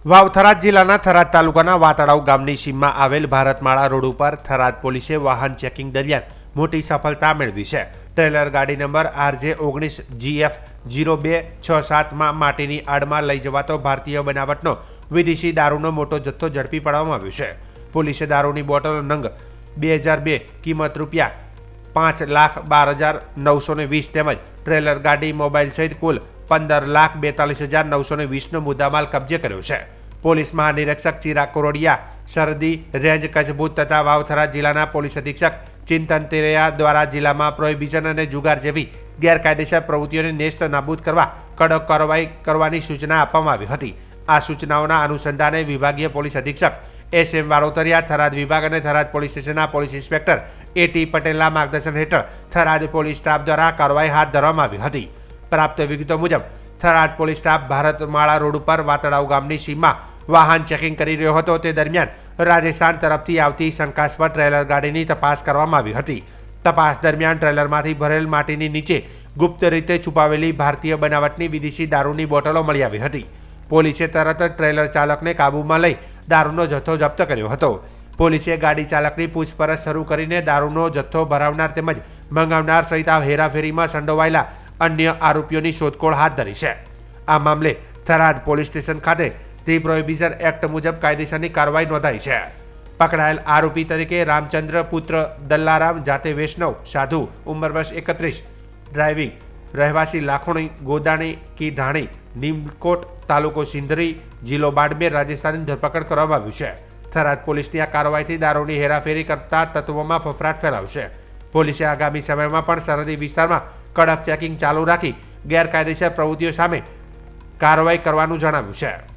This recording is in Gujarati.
વાવ જિલ્લાના થરાદ તાલુકાના વાતડાવ ગામની સીમમાં આવેલ ભારતમાળા રોડ ઉપર થરાદ પોલીસે વાહન ચેકિંગ દરમિયાન મોટી સફળતા મેળવી છે. ટ્રેલર ગાડી નંબર RJ19GF0267માં માટીની આડમાં લઈ જવાતો ભારતીય બનાવટનો વિદેશી દારૂનો મોટો જથ્થો ઝડપી પાડવામાં આવ્યો છે. પોલીસે દારૂની બોટલ નંગ 2002 કિંમત ₹5,12,920 તેમજ ટ્રેલર ગાડી મોબાઈલ સહિત કુલ 15,42,920નો મુદ્દામાલ કબજે કર્યો છે. પોલીસ મહાનિરીક્ષક ચિરાગ કોરોડિયા, સરહદી રેન્જ કચ્છ ભુજ તથા વાવ જિલ્લાના પોલીસ અધિક્ષક ચિંતન તેરૈયા દ્વારા જિલ્લામાં પ્રોહિબિશન અને જુગાર જેવી ગેરકાયદેસર પ્રવૃત્તિઓને નેસ્ત નાબૂદ કરવા કડક કાર્યવાહી કરવાની સૂચના આપવામાં આવી હતી. આ સૂચનાઓના અનુસંધાને વિભાગીય પોલીસ અધિક્ષક SM વારોતરિયા, થરાદ વિભાગ અને થરાદ પોલીસ સ્ટેશનના પોલીસ ઇન્સ્પેક્ટર AT પટેલના માર્ગદર્શન હેઠળ થરાદ પોલીસ સ્ટાફ દ્વારા કાર્યવાહી હાથ ધરવામાં આવી હતી. પ્રાપ્ત વિગતો મુજબ Tharad police staff Bharatmala road ઉપર વાતડાવ ગામની સીમમાં વાહન ચેકિંગ કરી રહ્યો હતો. તે દરમિયાન રાજસ્થાન તરફથી આવતી શંકાસ્પદ ટ્રેલર ગાડીની તપાસ કરવામાં આવી હતી. તપાસ દરમિયાન ટ્રેલરમાંથી ભરેલ માટીની નીચે ગુપ્ત રીતે છુપાવેલી ભારતીય બનાવટની વિદેશી દારૂની બોટલો મળી આવી હતી. પોલીસે તરત જ ટ્રેલર ચાલકને કાબૂમાં લઈ દારૂનો જથ્થો જપ્ત કર્યો હતો. પોલીસે ગાડી ચાલકની પૂછપરછ શરૂ કરીને દારૂનો જથ્થો ભરાવનાર તેમજ મંગાવનાર સહિત આ હેરાફેરીમાં સંડોવાયેલા અન્ય આરોપીઓની શોધખોળ હાથ ધરી છે. આ મામલે થરાદ પોલીસ સ્ટેશન ખાતે ધી પ્રોહિબિશન એક્ટ મુજબ કાયદેસરની કાર્યવાહી નોંધાઈ છે. પકડાયેલ આરોપી તરીકે રામચંદ્ર પુત્ર દલ્લારામ, જાતે વૈષ્ણવ, સાધુ, ઉંમર વર્ષ 31, ડ્રાઇવિંગ, રહેવાસી લાખોણી, ગોદાણી કી ઢાણી, નીમકોટ, તાલુકો સિંધરી, જિલ્લો બાડમેર, રાજસ્થાનની ધરપકડ કરવામાં આવ્યું છે. થરાદ પોલીસની આ કાર્યવાહીથી દારૂની હેરાફેરી કરતા તત્વોમાં ફફડાટ ફેલાવશે. પોલીસે આગામી સમયમાં પણ સરહદી વિસ્તારમાં કડક ચેકિંગ ચાલુ રાખી ગેરકાયદેસર પ્રવૃત્તિઓ સામે કાર્યવાહી કરવાનું જણાવ્યું છે.